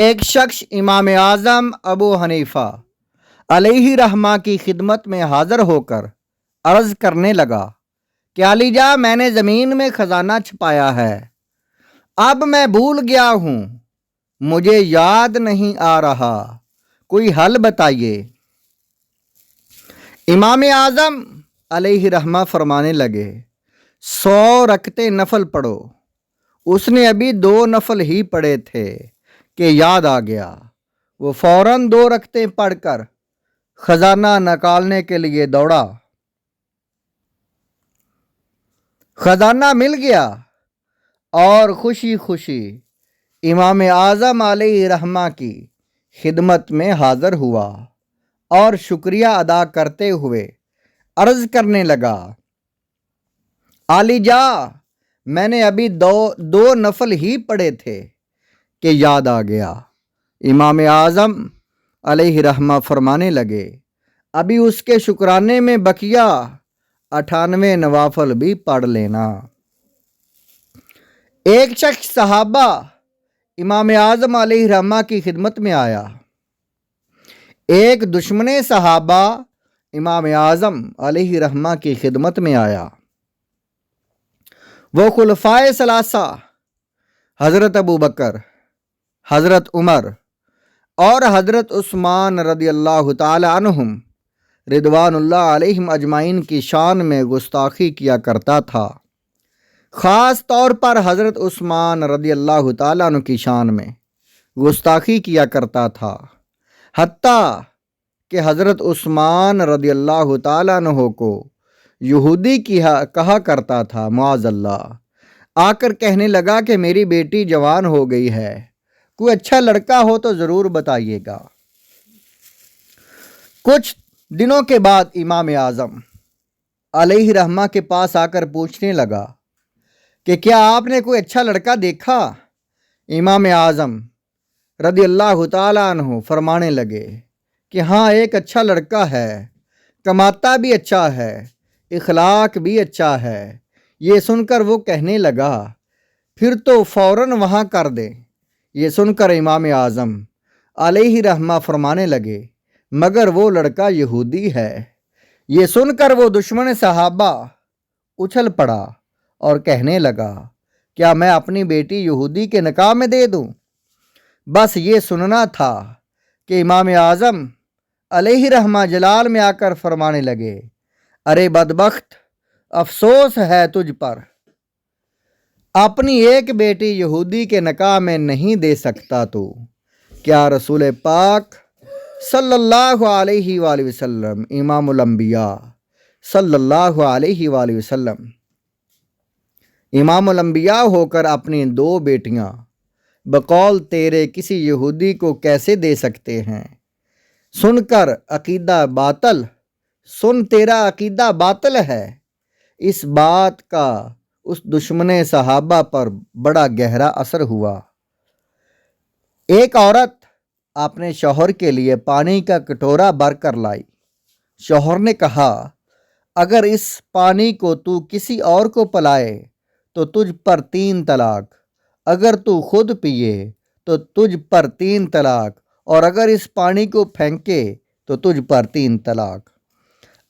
ایک شخص امام اعظم ابو حنیفہ علیہ رحمہ کی خدمت میں حاضر ہو کر عرض کرنے لگا کہ علی جا، میں نے زمین میں خزانہ چھپایا ہے، اب میں بھول گیا ہوں، مجھے یاد نہیں آ رہا، کوئی حل بتائیے۔ امام اعظم علیہ رحمہ فرمانے لگے، 100 رکعتیں نفل پڑھو۔ اس نے ابھی 2 نفل ہی پڑھے تھے کہ یاد آ گیا۔ وہ فوراً 2 رکعتیں پڑھ کر خزانہ نکالنے کے لیے دوڑا۔ خزانہ مل گیا اور خوشی خوشی امام اعظم علیہ رحمہ کی خدمت میں حاضر ہوا اور شکریہ ادا کرتے ہوئے عرض کرنے لگا، علی جا، میں نے ابھی دو نفل ہی پڑھے تھے کہ یاد آ گیا۔ امام اعظم علیہ رحمہ فرمانے لگے، ابھی اس کے شکرانے میں بقیہ 98 نوافل بھی پڑھ لینا۔ ایک شخص صحابہ امام اعظم علیہ رحمہ کی خدمت میں آیا۔ ایک دشمن صحابہ امام اعظم علیہ رحمہ کی خدمت میں آیا۔ وہ خلفائے ثلاثہ حضرت ابو بکر، حضرت عمر اور حضرت عثمان رضی اللہ تعالی عنہم رضوان اللہ علیہم اجمعین کی شان میں گستاخی کیا کرتا تھا۔ خاص طور پر حضرت عثمان رضی اللہ تعالیٰ عنہ کی شان میں گستاخی کیا کرتا تھا، حتیٰ کہ حضرت عثمان رضی اللہ تعالیٰ عنہ کو یہودی کہا کرتا تھا، معاذ اللہ۔ آ کر کہنے لگا کہ میری بیٹی جوان ہو گئی ہے، کوئی اچھا لڑکا ہو تو ضرور بتائیے گا۔ کچھ دنوں کے بعد امام اعظم علیہ رحمہ کے پاس آ کر پوچھنے لگا کہ کیا آپ نے کوئی اچھا لڑکا دیکھا؟ امام اعظم رضی اللہ تعالیٰ عنہ فرمانے لگے کہ ہاں، ایک اچھا لڑکا ہے، کماتا بھی اچھا ہے، اخلاق بھی اچھا ہے۔ یہ سن کر وہ کہنے لگا، پھر تو فوراً وہاں کر دیں۔ یہ سن کر امام اعظم علیہ رحمہ فرمانے لگے، مگر وہ لڑکا یہودی ہے۔ یہ سن کر وہ دشمن صحابہ اچھل پڑا اور کہنے لگا، کیا میں اپنی بیٹی یہودی کے نکاح میں دے دوں؟ بس یہ سننا تھا کہ امام اعظم علیہ رحمہ جلال میں آ کر فرمانے لگے، ارے بدبخت، افسوس ہے تجھ پر، اپنی ایک بیٹی یہودی کے نکاح میں نہیں دے سکتا تو کیا رسول پاک صلی اللہ علیہ وآلہ وسلم، امام الانبیاء صلی اللہ علیہ وآلہ وسلم، امام الانبیاء ہو کر اپنی 2 بیٹیاں بقول تیرے کسی یہودی کو کیسے دے سکتے ہیں؟ سن تیرا عقیدہ باطل ہے۔ اس بات کا اس دشمن صحابہ پر بڑا گہرا اثر ہوا۔ ایک عورت اپنے شوہر کے لیے پانی کا کٹورا بھر کر لائی۔ شوہر نے کہا، اگر اس پانی کو تو کسی اور کو پلائے تو تجھ پر 3 طلاق، اگر تو خود پیے تو تجھ پر 3 طلاق، اور اگر اس پانی کو پھینکے تو تجھ پر 3 طلاق۔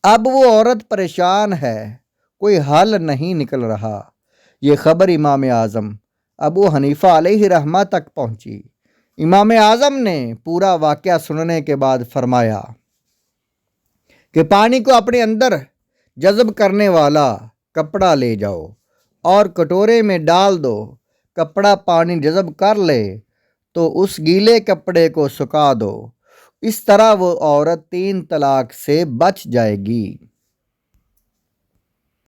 اب وہ عورت پریشان ہے، کوئی حل نہیں نکل رہا۔ یہ خبر امام اعظم ابو حنیفہ علیہ رحمہ تک پہنچی۔ امام اعظم نے پورا واقعہ سننے کے بعد فرمایا کہ پانی کو اپنے اندر جذب کرنے والا کپڑا لے جاؤ اور کٹورے میں ڈال دو۔ کپڑا پانی جذب کر لے تو اس گیلے کپڑے کو سکھا دو۔ اس طرح وہ عورت 3 طلاق سے بچ جائے گی۔